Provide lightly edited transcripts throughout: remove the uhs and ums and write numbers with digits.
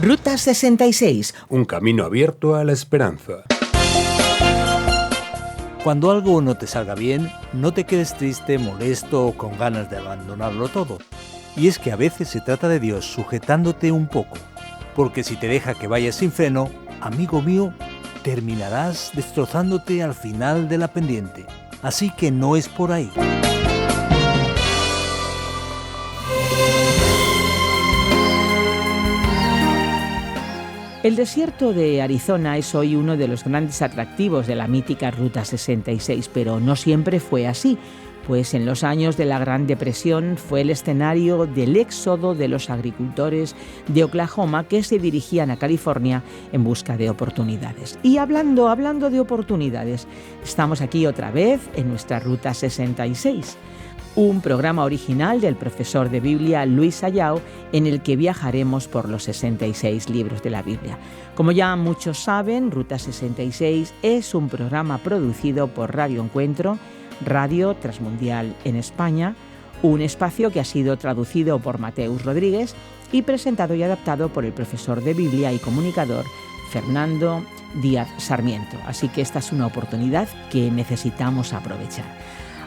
Ruta 66. Un camino abierto a la esperanza. Cuando algo no te salga bien, no te quedes triste, molesto o con ganas de abandonarlo todo. Y es que a veces se trata de Dios sujetándote un poco, porque si te deja que vayas sin freno, amigo mío, terminarás destrozándote al final de la pendiente. Así que no es por ahí. El desierto de Arizona es hoy uno de los grandes atractivos de la mítica Ruta 66, pero no siempre fue así, pues en los años de la Gran Depresión fue el escenario del éxodo de los agricultores de Oklahoma que se dirigían a California en busca de oportunidades. Y hablando de oportunidades, estamos aquí otra vez en nuestra Ruta 66. Un programa original del profesor de Biblia Luis Ayao, en el que viajaremos por los 66 libros de la Biblia. Como ya muchos saben, Ruta 66 es un programa producido por Radio Encuentro, Radio Transmundial en España, un espacio que ha sido traducido por Mateus Rodríguez y presentado y adaptado por el profesor de Biblia y comunicador Fernando Díaz Sarmiento. Así que esta es una oportunidad que necesitamos aprovechar.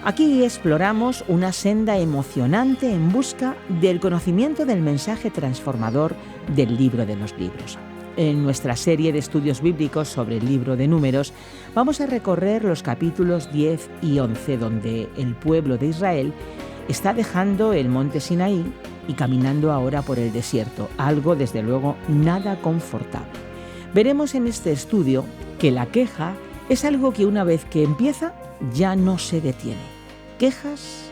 Aquí exploramos una senda emocionante en busca del conocimiento del mensaje transformador del libro de los libros. En nuestra serie de estudios bíblicos sobre el libro de Números, vamos a recorrer los capítulos 10 y 11, donde el pueblo de Israel está dejando el monte Sinaí y caminando ahora por el desierto, algo desde luego nada confortable. Veremos en este estudio que la queja es algo que una vez que empieza, ya no se detiene. Quejas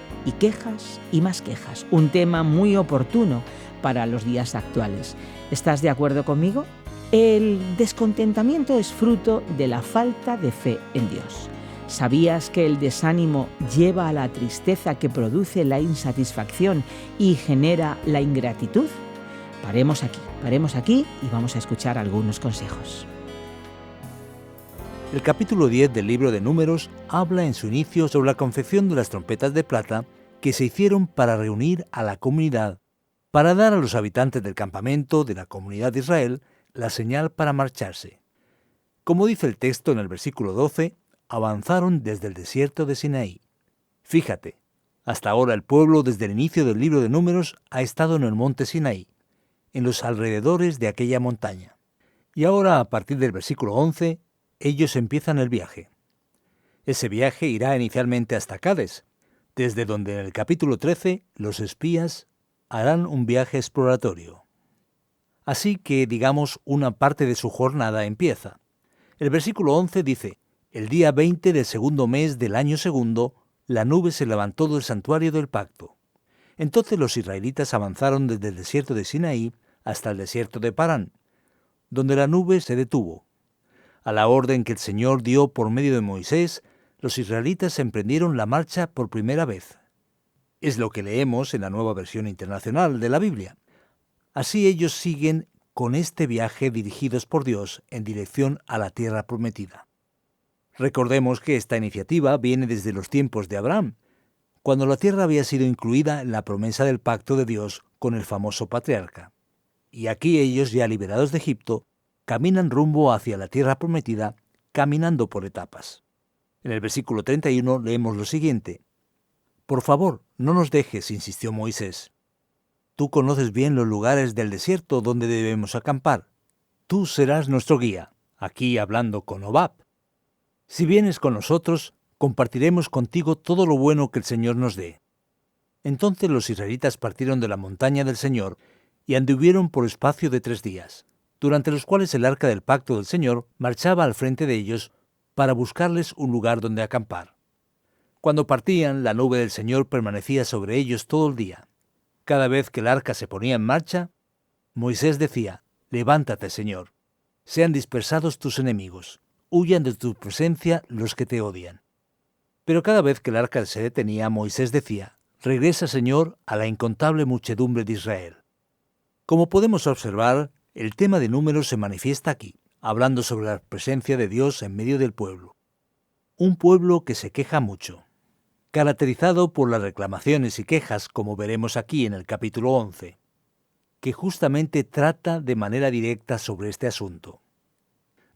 y más quejas. Un tema muy oportuno para los días actuales. ¿Estás de acuerdo conmigo? El descontentamiento es fruto de la falta de fe en Dios. ¿Sabías que el desánimo lleva a la tristeza que produce la insatisfacción y genera la ingratitud? Paremos aquí y vamos a escuchar algunos consejos. El capítulo 10 del libro de Números habla en su inicio sobre la confección de las trompetas de plata que se hicieron para reunir a la comunidad, para dar a los habitantes del campamento de la comunidad de Israel la señal para marcharse. Como dice el texto en el versículo 12, avanzaron desde el desierto de Sinaí. Fíjate, hasta ahora el pueblo desde el inicio del libro de Números ha estado en el monte Sinaí, en los alrededores de aquella montaña. Y ahora, a partir del versículo 11, ellos empiezan el viaje. Ese viaje irá inicialmente hasta Cades, desde donde en el capítulo 13 los espías harán un viaje exploratorio. Así que, digamos, una parte de su jornada empieza. El versículo 11 dice: el día 20 del segundo mes del año segundo, la nube se levantó del santuario del pacto. Entonces los israelitas avanzaron desde el desierto de Sinaí hasta el desierto de Parán, donde la nube se detuvo. A la orden que el Señor dio por medio de Moisés, los israelitas emprendieron la marcha por primera vez. Es lo que leemos en la Nueva Versión Internacional de la Biblia. Así ellos siguen con este viaje dirigidos por Dios en dirección a la tierra prometida. Recordemos que esta iniciativa viene desde los tiempos de Abraham, cuando la tierra había sido incluida en la promesa del pacto de Dios con el famoso patriarca. Y aquí ellos, ya liberados de Egipto, caminan rumbo hacia la tierra prometida, caminando por etapas. En el versículo 31 leemos lo siguiente: por favor, no nos dejes, insistió Moisés. Tú conoces bien los lugares del desierto donde debemos acampar. Tú serás nuestro guía, aquí hablando con Hobab. Si vienes con nosotros, compartiremos contigo todo lo bueno que el Señor nos dé. Entonces los israelitas partieron de la montaña del Señor y anduvieron por espacio de 3 días, durante los cuales el arca del pacto del Señor marchaba al frente de ellos para buscarles un lugar donde acampar. Cuando partían, la nube del Señor permanecía sobre ellos todo el día. Cada vez que el arca se ponía en marcha, Moisés decía: levántate, Señor, sean dispersados tus enemigos, huyan de tu presencia los que te odian. Pero cada vez que el arca se detenía, Moisés decía: regresa, Señor, a la incontable muchedumbre de Israel. Como podemos observar, el tema de Números se manifiesta aquí, hablando sobre la presencia de Dios en medio del pueblo. Un pueblo que se queja mucho, caracterizado por las reclamaciones y quejas, como veremos aquí en el capítulo 11. que justamente trata de manera directa sobre este asunto.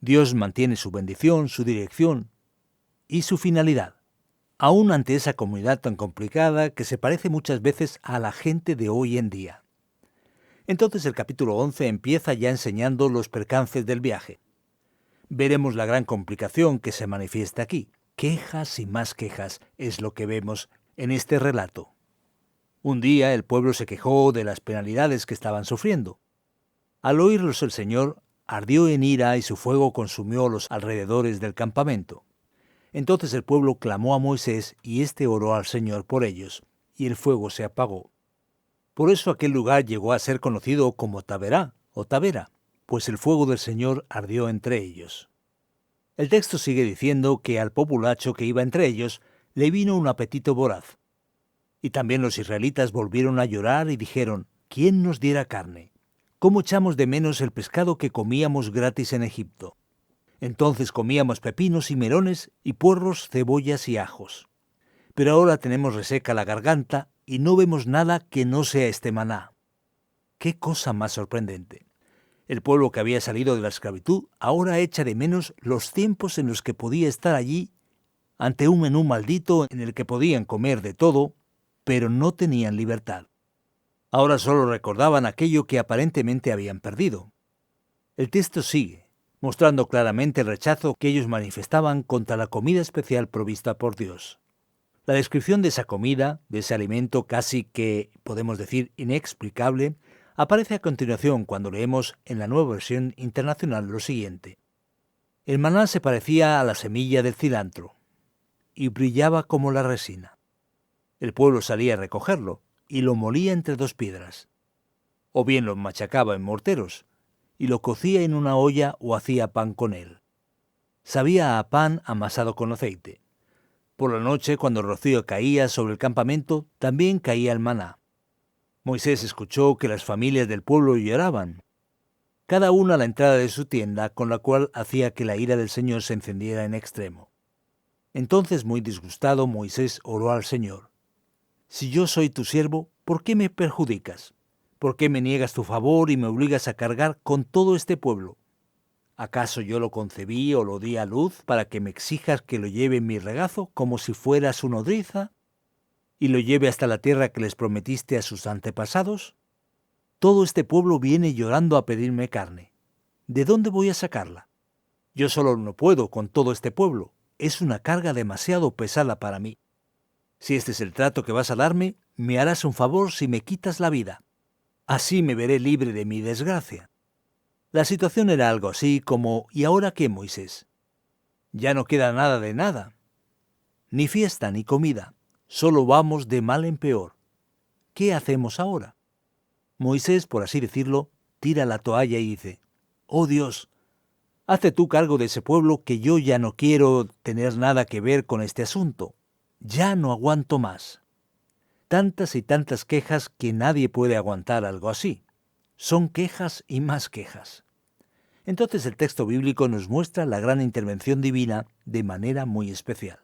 Dios mantiene su bendición, su dirección y su finalidad, aún ante esa comunidad tan complicada que se parece muchas veces a la gente de hoy en día. Entonces el capítulo 11 empieza ya enseñando los percances del viaje. Veremos la gran complicación que se manifiesta aquí. Quejas y más quejas es lo que vemos en este relato. Un día el pueblo se quejó de las penalidades que estaban sufriendo. Al oírlos el Señor ardió en ira y su fuego consumió los alrededores del campamento. Entonces el pueblo clamó a Moisés y éste oró al Señor por ellos, y el fuego se apagó. Por eso aquel lugar llegó a ser conocido como Taberá o Tabera, pues el fuego del Señor ardió entre ellos. El texto sigue diciendo que al populacho que iba entre ellos le vino un apetito voraz. Y también los israelitas volvieron a llorar y dijeron: ¿quién nos diera carne? ¿Cómo echamos de menos el pescado que comíamos gratis en Egipto? Entonces comíamos pepinos y melones y puerros, cebollas y ajos. Pero ahora tenemos reseca la garganta y no vemos nada que no sea este maná. ¡Qué cosa más sorprendente! El pueblo que había salido de la esclavitud ahora echa de menos los tiempos en los que podía estar allí ante un menú maldito en el que podían comer de todo, pero no tenían libertad. Ahora solo recordaban aquello que aparentemente habían perdido. El texto sigue, mostrando claramente el rechazo que ellos manifestaban contra la comida especial provista por Dios. La descripción de esa comida, de ese alimento casi que, podemos decir, inexplicable, aparece a continuación cuando leemos en la Nueva Versión Internacional lo siguiente. El maná se parecía a la semilla del cilantro y brillaba como la resina. El pueblo salía a recogerlo y lo molía entre dos piedras. O bien lo machacaba en morteros y lo cocía en una olla o hacía pan con él. Sabía a pan amasado con aceite. Por la noche, cuando el rocío caía sobre el campamento, también caía el maná. Moisés escuchó que las familias del pueblo lloraban, cada una a la entrada de su tienda, con la cual hacía que la ira del Señor se encendiera en extremo. Entonces, muy disgustado, Moisés oró al Señor: si yo soy tu siervo, ¿por qué me perjudicas? ¿Por qué me niegas tu favor y me obligas a cargar con todo este pueblo? ¿Acaso yo lo concebí o lo di a luz para que me exijas que lo lleve en mi regazo como si fuera su nodriza y lo lleve hasta la tierra que les prometiste a sus antepasados? Todo este pueblo viene llorando a pedirme carne. ¿De dónde voy a sacarla? Yo solo no puedo con todo este pueblo. Es una carga demasiado pesada para mí. Si este es el trato que vas a darme, me harás un favor si me quitas la vida. Así me veré libre de mi desgracia. La situación era algo así como: ¿y ahora qué, Moisés? Ya no queda nada de nada. Ni fiesta ni comida. Solo vamos de mal en peor. ¿Qué hacemos ahora? Moisés, por así decirlo, tira la toalla y dice: «Oh Dios, hazte tú cargo de ese pueblo, que yo ya no quiero tener nada que ver con este asunto. Ya no aguanto más». Tantas y tantas quejas que nadie puede aguantar algo así. Son quejas y más quejas. Entonces el texto bíblico nos muestra la gran intervención divina de manera muy especial.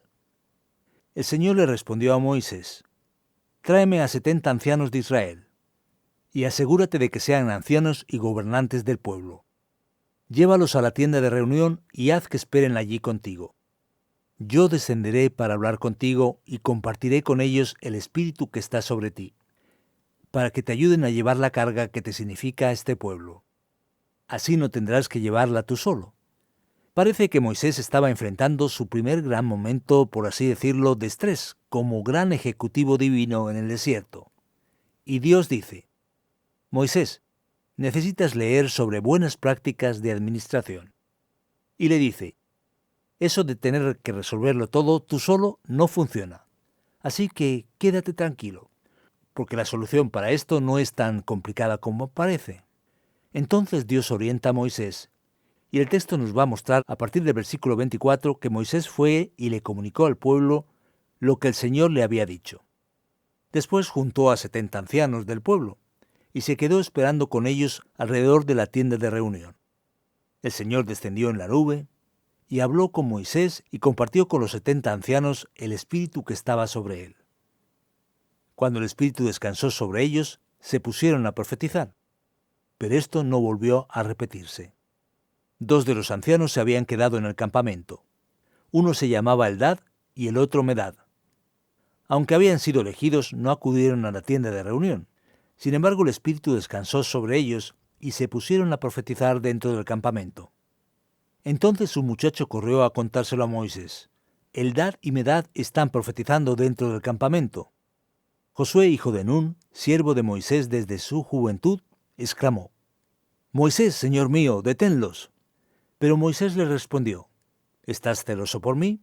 El Señor le respondió a Moisés: «Tráeme a 70 ancianos de Israel, y asegúrate de que sean ancianos y gobernantes del pueblo. Llévalos a la tienda de reunión y haz que esperen allí contigo. Yo descenderé para hablar contigo y compartiré con ellos el espíritu que está sobre ti, para que te ayuden a llevar la carga que te significa este pueblo. Así no tendrás que llevarla tú solo». Parece que Moisés estaba enfrentando su primer gran momento, por así decirlo, de estrés, como gran ejecutivo divino en el desierto. Y Dios dice: «Moisés, necesitas leer sobre buenas prácticas de administración». Y le dice: «Eso de tener que resolverlo todo tú solo no funciona. Así que quédate tranquilo, porque la solución para esto no es tan complicada como parece». Entonces Dios orienta a Moisés, y el texto nos va a mostrar a partir del versículo 24 que Moisés fue y le comunicó al pueblo lo que el Señor le había dicho. Después juntó a 70 ancianos del pueblo y se quedó esperando con ellos alrededor de la tienda de reunión. El Señor descendió en la nube y habló con Moisés y compartió con los 70 ancianos el espíritu que estaba sobre él. Cuando el espíritu descansó sobre ellos, se pusieron a profetizar. pero esto no volvió a repetirse. 2 de los ancianos se habían quedado en el campamento. Uno se llamaba Eldad y el otro Medad. Aunque habían sido elegidos, no acudieron a la tienda de reunión. Sin embargo, el Espíritu descansó sobre ellos y se pusieron a profetizar dentro del campamento. Entonces un muchacho corrió a contárselo a Moisés. Eldad y Medad están profetizando dentro del campamento. Josué, hijo de Nun, siervo de Moisés desde su juventud, exclamó: Moisés, señor mío, deténlos. Pero Moisés le respondió: ¿Estás celoso por mí?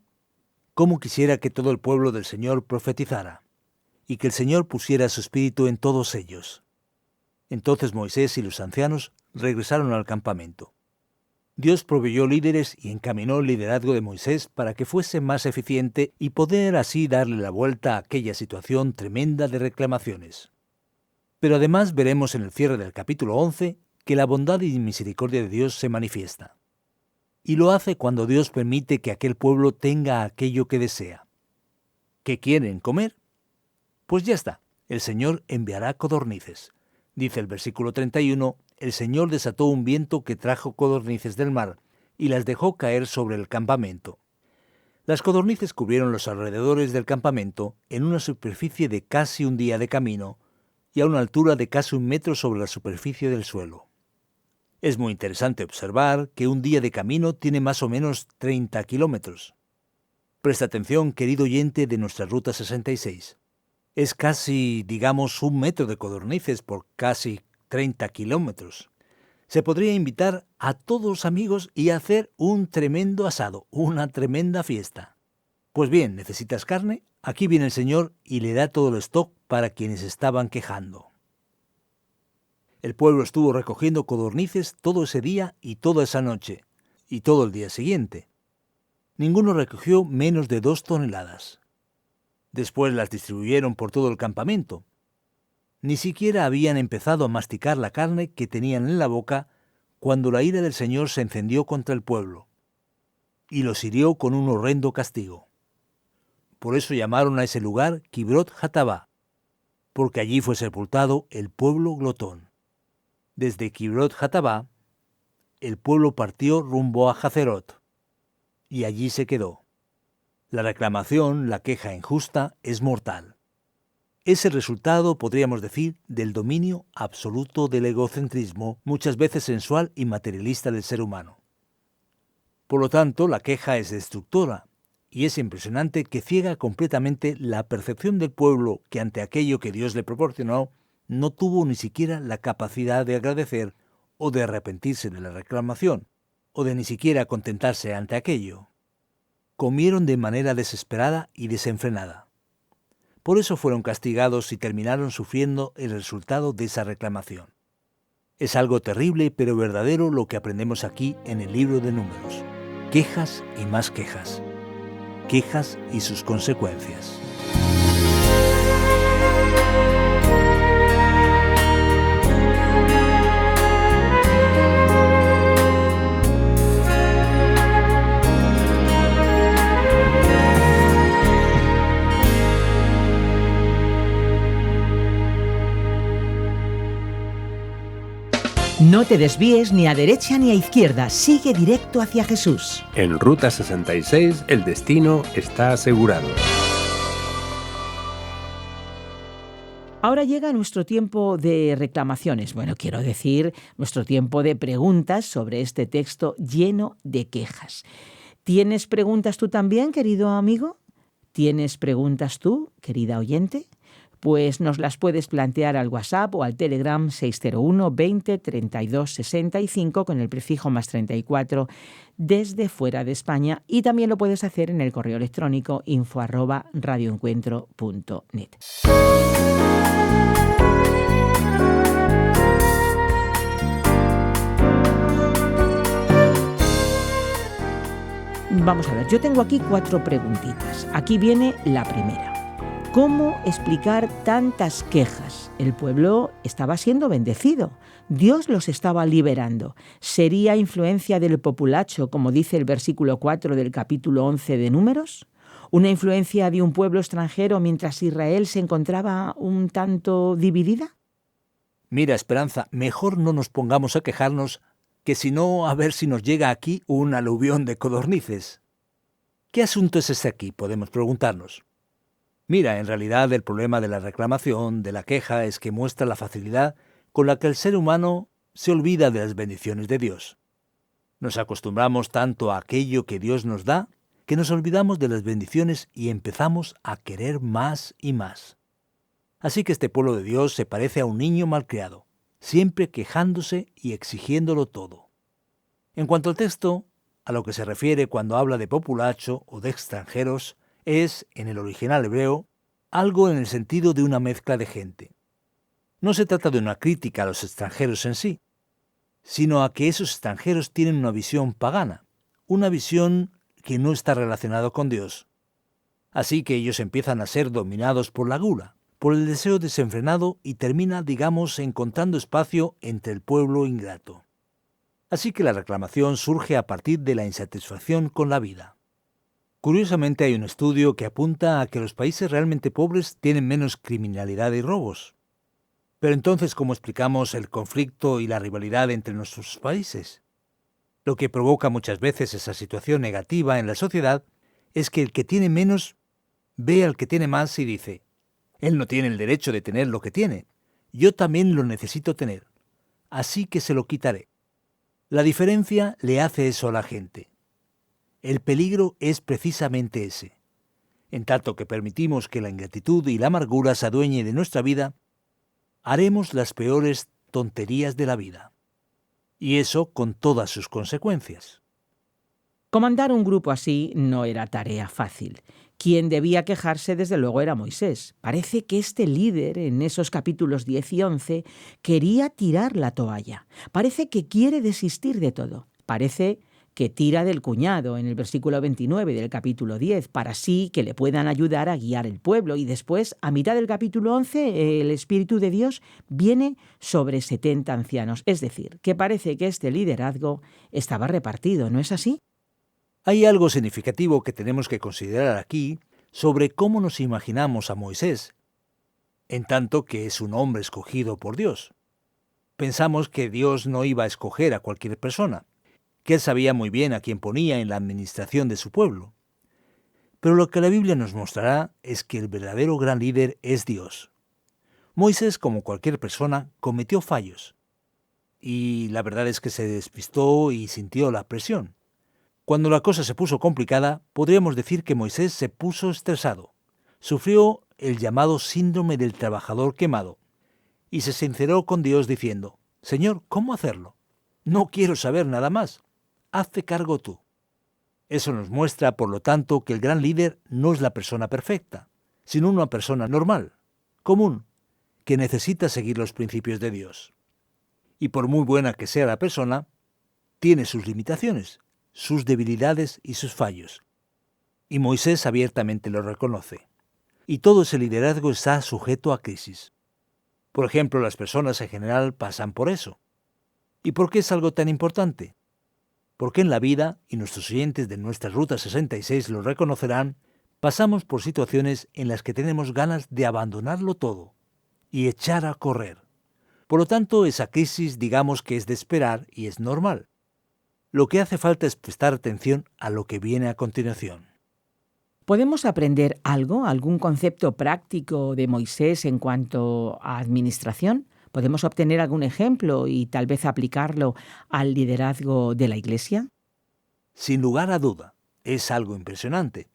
¿Cómo quisiera que todo el pueblo del Señor profetizara, y que el Señor pusiera su espíritu en todos ellos? Entonces Moisés y los ancianos regresaron al campamento. Dios proveyó líderes y encaminó el liderazgo de Moisés para que fuese más eficiente y poder así darle la vuelta a aquella situación tremenda de reclamaciones. Pero además veremos en el cierre del capítulo 11 que la bondad y misericordia de Dios se manifiesta. Y lo hace cuando Dios permite que aquel pueblo tenga aquello que desea. ¿Qué quieren comer? Pues ya está, el Señor enviará codornices. Dice el versículo 31, el Señor desató un viento que trajo codornices del mar y las dejó caer sobre el campamento. Las codornices cubrieron los alrededores del campamento en una superficie de casi un día de camino y a una altura de casi 1 metro sobre la superficie del suelo. Es muy interesante observar que un día de camino tiene más o menos 30 kilómetros. Presta atención, querido oyente de nuestra Ruta 66. Es casi, digamos, 1 metro de codornices por casi 30 kilómetros. Se podría invitar a todos los amigos y hacer un tremendo asado, una tremenda fiesta. Pues bien, ¿necesitas carne? Aquí viene el Señor y le da todo el stock para quienes estaban quejando. El pueblo estuvo recogiendo codornices todo ese día y toda esa noche, y todo el día siguiente. Ninguno recogió menos de 2 toneladas. Después las distribuyeron por todo el campamento. Ni siquiera habían empezado a masticar la carne que tenían en la boca cuando la ira del Señor se encendió contra el pueblo, y los hirió con un horrendo castigo. Por eso llamaron a ese lugar Kibrot Hatabá, porque allí fue sepultado el pueblo glotón. Desde Kibrot Hatabá, el pueblo partió rumbo a Hazerot, y allí se quedó. La reclamación, la queja injusta, es mortal. Es el resultado, podríamos decir, del dominio absoluto del egocentrismo, muchas veces sensual y materialista del ser humano. Por lo tanto, la queja es destructora, y es impresionante que ciega completamente la percepción del pueblo que ante aquello que Dios le proporcionó, no tuvo ni siquiera la capacidad de agradecer o de arrepentirse de la reclamación, o de ni siquiera contentarse ante aquello. Comieron de manera desesperada y desenfrenada. Por eso fueron castigados y terminaron sufriendo el resultado de esa reclamación. Es algo terrible pero verdadero lo que aprendemos aquí en el libro de Números. Quejas y más quejas. Quejas y sus consecuencias. No te desvíes ni a derecha ni a izquierda, sigue directo hacia Jesús. En Ruta 66 el destino está asegurado. Ahora llega nuestro tiempo de reclamaciones, quiero decir, nuestro tiempo de preguntas sobre este texto lleno de quejas. ¿Tienes preguntas tú también, querido amigo? ¿Tienes preguntas tú, querida oyente? Pues nos las puedes plantear al WhatsApp o al Telegram 601 20 32 65 con el prefijo +34 desde fuera de España, y también lo puedes hacer en el correo electrónico info@radioencuentro.net. Vamos a ver, yo tengo aquí 4 preguntitas. Aquí viene la primera. ¿Cómo explicar tantas quejas? El pueblo estaba siendo bendecido. Dios los estaba liberando. ¿Sería influencia del populacho, como dice el versículo 4 del capítulo 11 de Números? ¿Una influencia de un pueblo extranjero mientras Israel se encontraba un tanto dividida? Mira, Esperanza, mejor no nos pongamos a quejarnos, que si no, a ver si nos llega aquí un aluvión de codornices. ¿Qué asunto es ese aquí?, podemos preguntarnos. Mira, en realidad el problema de la reclamación, de la queja, es que muestra la facilidad con la que el ser humano se olvida de las bendiciones de Dios. Nos acostumbramos tanto a aquello que Dios nos da, que nos olvidamos de las bendiciones y empezamos a querer más y más. Así que este pueblo de Dios se parece a un niño malcriado, siempre quejándose y exigiéndolo todo. En cuanto al texto, a lo que se refiere cuando habla de populacho o de extranjeros, es, en el original hebreo, algo en el sentido de una mezcla de gente. No se trata de una crítica a los extranjeros en sí, sino a que esos extranjeros tienen una visión pagana, una visión que no está relacionada con Dios. Así que ellos empiezan a ser dominados por la gula, por el deseo desenfrenado y termina, digamos, encontrando espacio entre el pueblo ingrato. Así que la reclamación surge a partir de la insatisfacción con la vida. Curiosamente hay un estudio que apunta a que los países realmente pobres tienen menos criminalidad y robos. Pero entonces, ¿cómo explicamos el conflicto y la rivalidad entre nuestros países? Lo que provoca muchas veces esa situación negativa en la sociedad es que el que tiene menos ve al que tiene más y dice: él no tiene el derecho de tener lo que tiene, yo también lo necesito tener, así que se lo quitaré. La diferencia le hace eso a la gente. El peligro es precisamente ese. En tanto que permitimos que la ingratitud y la amargura se adueñe de nuestra vida, haremos las peores tonterías de la vida. Y eso con todas sus consecuencias. Comandar un grupo así no era tarea fácil. Quien debía quejarse, desde luego, era Moisés. Parece que este líder, en esos capítulos 10 y 11, quería tirar la toalla. Parece que quiere desistir de todo. Parece que tira del cuñado en el versículo 29 del capítulo 10, para así que le puedan ayudar a guiar el pueblo. Y después, a mitad del capítulo 11, el Espíritu de Dios viene sobre 70 ancianos. Es decir, que parece que este liderazgo estaba repartido, ¿no es así? Hay algo significativo que tenemos que considerar aquí sobre cómo nos imaginamos a Moisés, en tanto que es un hombre escogido por Dios. Pensamos que Dios no iba a escoger a cualquier persona, que él sabía muy bien a quién ponía en la administración de su pueblo. Pero lo que la Biblia nos mostrará es que el verdadero gran líder es Dios. Moisés, como cualquier persona, cometió fallos. Y la verdad es que se despistó y sintió la presión. Cuando la cosa se puso complicada, podríamos decir que Moisés se puso estresado. Sufrió el llamado síndrome del trabajador quemado y se sinceró con Dios diciendo: Señor, ¿cómo hacerlo? No quiero saber nada más. Hazte cargo tú. Eso nos muestra, por lo tanto, que el gran líder no es la persona perfecta, sino una persona normal, común, que necesita seguir los principios de Dios. Y por muy buena que sea la persona, tiene sus limitaciones, sus debilidades y sus fallos. Y Moisés abiertamente lo reconoce. Y todo ese liderazgo está sujeto a crisis. Por ejemplo, las personas en general pasan por eso. ¿Y por qué es algo tan importante? Porque en la vida, y nuestros oyentes de nuestra Ruta 66 lo reconocerán, pasamos por situaciones en las que tenemos ganas de abandonarlo todo y echar a correr. Por lo tanto, esa crisis, digamos que es de esperar y es normal. Lo que hace falta es prestar atención a lo que viene a continuación. ¿Podemos aprender algo, algún concepto práctico de Moisés en cuanto a administración? ¿Podemos obtener algún ejemplo y tal vez aplicarlo al liderazgo de la Iglesia? Sin lugar a duda, es algo impresionante.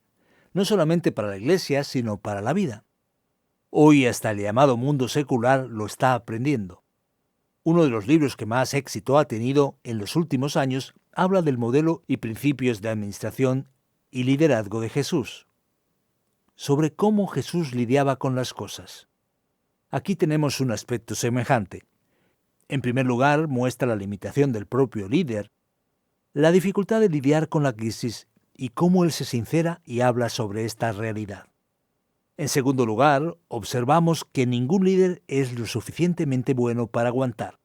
No solamente para la Iglesia, sino para la vida. Hoy hasta el llamado mundo secular lo está aprendiendo. Uno de los libros que más éxito ha tenido en los últimos años habla del modelo y principios de administración y liderazgo de Jesús, sobre cómo Jesús lidiaba con las cosas. Aquí tenemos un aspecto semejante. En primer lugar, muestra la limitación del propio líder, la dificultad de lidiar con la crisis y cómo él se sincera y habla sobre esta realidad. En segundo lugar, observamos que ningún líder es lo suficientemente bueno para aguantar,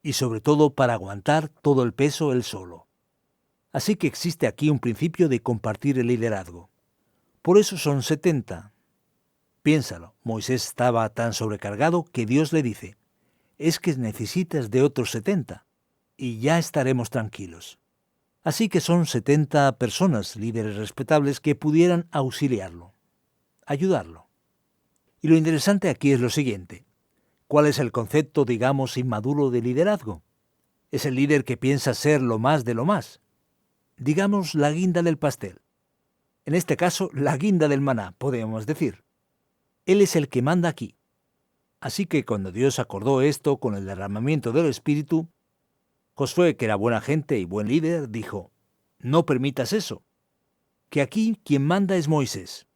y sobre todo para aguantar todo el peso él solo. Así que existe aquí un principio de compartir el liderazgo. Por eso son 70. Piénsalo, Moisés estaba tan sobrecargado que Dios le dice: es que necesitas de otros 70 y ya estaremos tranquilos. Así que son 70 personas, líderes respetables, que pudieran auxiliarlo, ayudarlo. Y lo interesante aquí es lo siguiente. ¿Cuál es el concepto, digamos, inmaduro de liderazgo? Es el líder que piensa ser lo más de lo más. Digamos, la guinda del pastel. En este caso, la guinda del maná, podemos decir. Él es el que manda aquí. Así que cuando Dios acordó esto con el derramamiento del Espíritu, Josué, que era buena gente y buen líder, dijo, no permitas eso, que aquí quien manda es Moisés.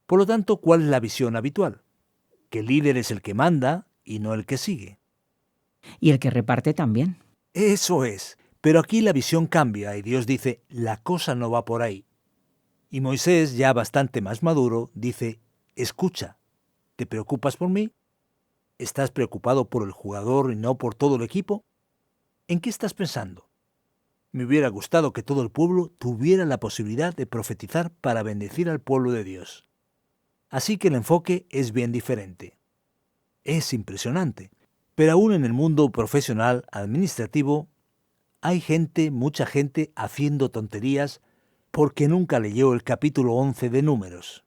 Por lo tanto, ¿cuál es la visión habitual? Que el líder es el que manda y no el que sigue. Y el que reparte también. Eso es. Pero aquí la visión cambia y Dios dice, la cosa no va por ahí. Y Moisés, ya bastante más maduro, dice, escucha, ¿te preocupas por mí? ¿Estás preocupado por el jugador y no por todo el equipo? ¿En qué estás pensando? Me hubiera gustado que todo el pueblo tuviera la posibilidad de profetizar para bendecir al pueblo de Dios. Así que el enfoque es bien diferente. Es impresionante. Pero aún en el mundo profesional administrativo, hay mucha gente haciendo tonterías porque nunca leyó el capítulo 11 de Números.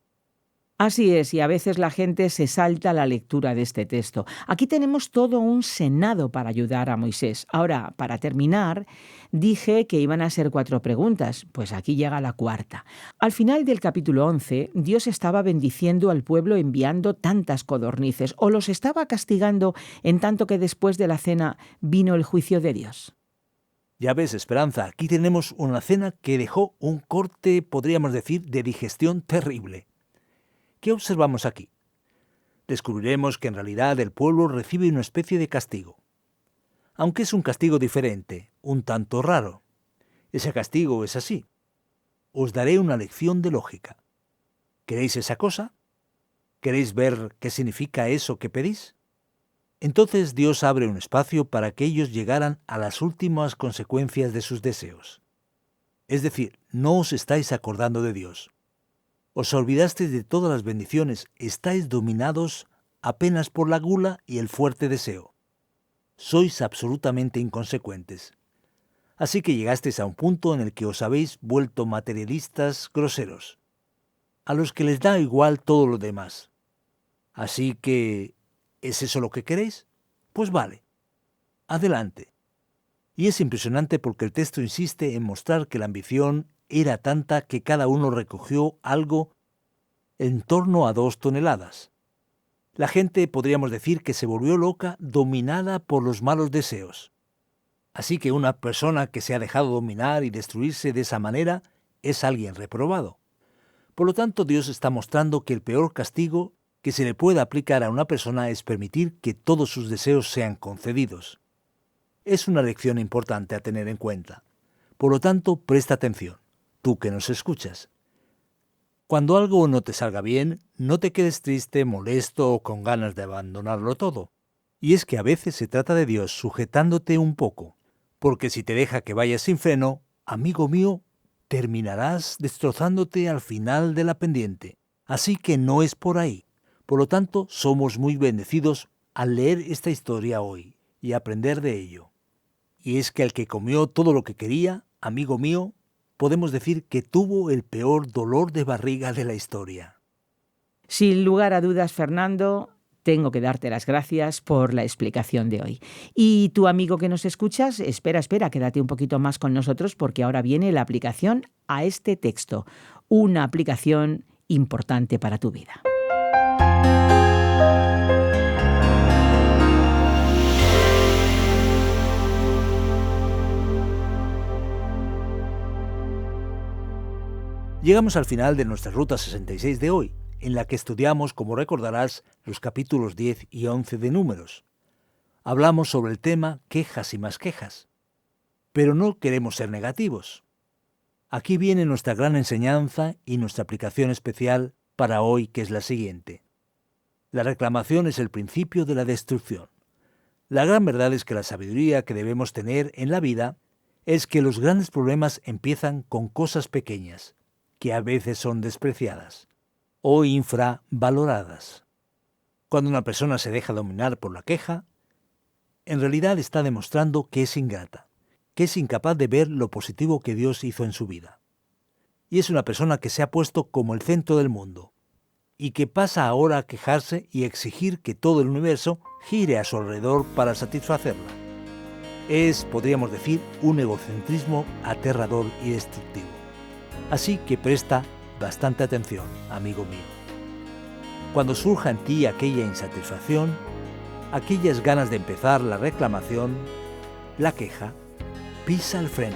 Así es, y a veces la gente se salta la lectura de este texto. Aquí tenemos todo un senado para ayudar a Moisés. Ahora, para terminar, dije que iban a ser 4 preguntas, pues aquí llega la cuarta. Al final del capítulo 11, Dios estaba bendiciendo al pueblo enviando tantas codornices, o los estaba castigando en tanto que después de la cena vino el juicio de Dios. Ya ves, Esperanza, aquí tenemos una cena que dejó un corte, podríamos decir, de digestión terrible. ¿Qué observamos aquí? Descubriremos que en realidad el pueblo recibe una especie de castigo. Aunque es un castigo diferente, un tanto raro. Ese castigo es así. Os daré una lección de lógica. ¿Queréis esa cosa? ¿Queréis ver qué significa eso que pedís? Entonces Dios abre un espacio para que ellos llegaran a las últimas consecuencias de sus deseos. Es decir, no os estáis acordando de Dios. Os olvidasteis de todas las bendiciones, estáis dominados apenas por la gula y el fuerte deseo. Sois absolutamente inconsecuentes. Así que llegasteis a un punto en el que os habéis vuelto materialistas groseros, a los que les da igual todo lo demás. Así que, ¿es eso lo que queréis? Pues vale. Adelante. Y es impresionante porque el texto insiste en mostrar que la ambición era tanta que cada uno recogió algo en torno a 2 toneladas. La gente, podríamos decir, que se volvió loca, dominada por los malos deseos. Así que una persona que se ha dejado dominar y destruirse de esa manera es alguien reprobado. Por lo tanto, Dios está mostrando que el peor castigo que se le puede aplicar a una persona es permitir que todos sus deseos sean concedidos. Es una lección importante a tener en cuenta. Por lo tanto, presta atención, tú que nos escuchas. Cuando algo no te salga bien, no te quedes triste, molesto o con ganas de abandonarlo todo. Y es que a veces se trata de Dios sujetándote un poco, porque si te deja que vayas sin freno, amigo mío, terminarás destrozándote al final de la pendiente. Así que no es por ahí. Por lo tanto, somos muy bendecidos al leer esta historia hoy y aprender de ello. Y es que el que comió todo lo que quería, amigo mío, podemos decir que tuvo el peor dolor de barriga de la historia. Sin lugar a dudas, Fernando, tengo que darte las gracias por la explicación de hoy. Y tu amigo que nos escuchas, espera, quédate un poquito más con nosotros porque ahora viene la aplicación a este texto, una aplicación importante para tu vida. Llegamos al final de nuestra Ruta 66 de hoy, en la que estudiamos, como recordarás, los capítulos 10 y 11 de Números. Hablamos sobre el tema quejas y más quejas. Pero no queremos ser negativos. Aquí viene nuestra gran enseñanza y nuestra aplicación especial para hoy, que es la siguiente. La reclamación es el principio de la destrucción. La gran verdad es que la sabiduría que debemos tener en la vida es que los grandes problemas empiezan con cosas pequeñas, que a veces son despreciadas o infravaloradas. Cuando una persona se deja dominar por la queja, en realidad está demostrando que es ingrata, que es incapaz de ver lo positivo que Dios hizo en su vida. Y es una persona que se ha puesto como el centro del mundo, y que pasa ahora a quejarse y exigir que todo el universo gire a su alrededor para satisfacerla. Es, podríamos decir, un egocentrismo aterrador y destructivo. Así que presta bastante atención, amigo mío. Cuando surja en ti aquella insatisfacción, aquellas ganas de empezar la reclamación, la queja, pisa el freno.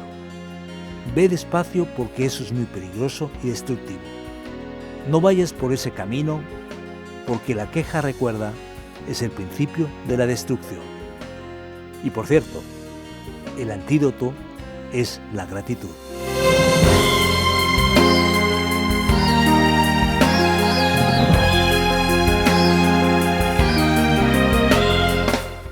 Ve despacio porque eso es muy peligroso y destructivo. No vayas por ese camino porque la queja, recuerda, es el principio de la destrucción. Y por cierto, el antídoto es la gratitud.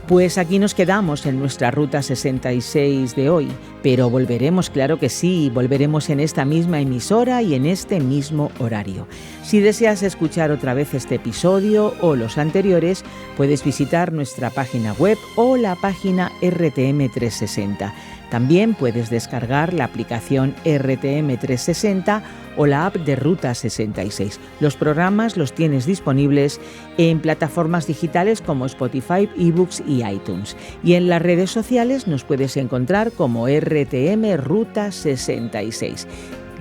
Pues aquí nos quedamos en nuestra Ruta 66 de hoy, pero volveremos, claro que sí, volveremos en esta misma emisora y en este mismo horario. Si deseas escuchar otra vez este episodio o los anteriores, puedes visitar nuestra página web o la página RTM360. También puedes descargar la aplicación RTM360 o la app de Ruta 66. Los programas los tienes disponibles en plataformas digitales como Spotify, eBooks y iTunes. Y en las redes sociales nos puedes encontrar como RTM Ruta 66.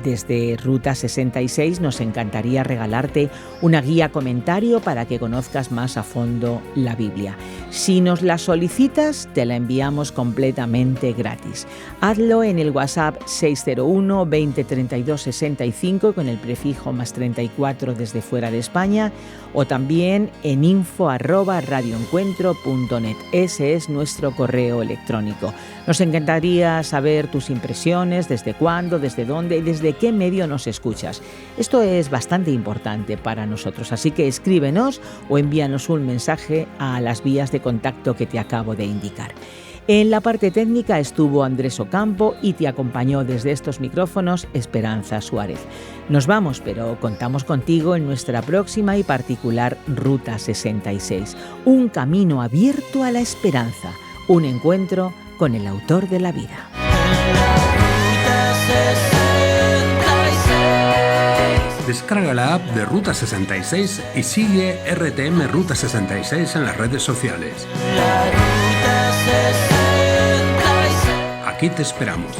Desde Ruta 66 nos encantaría regalarte una guía comentario para que conozcas más a fondo la Biblia. Si nos la solicitas, te la enviamos completamente gratis. Hazlo en el WhatsApp 601 20 32 65 con el prefijo +34 desde fuera de España o también en info@radioencuentro.net. Ese es nuestro correo electrónico. Nos encantaría saber tus impresiones, desde cuándo, desde dónde y desde qué medio nos escuchas. Esto es bastante importante para nosotros, así que escríbenos o envíanos un mensaje a las vías de contacto que te acabo de indicar. En la parte técnica estuvo Andrés Ocampo y te acompañó desde estos micrófonos Esperanza Suárez. Nos vamos, pero contamos contigo en nuestra próxima y particular Ruta 66. Un camino abierto a la esperanza, un encuentro con el autor de la vida. Descarga la app de Ruta 66 y sigue RTM Ruta 66 en las redes sociales. Aquí te esperamos.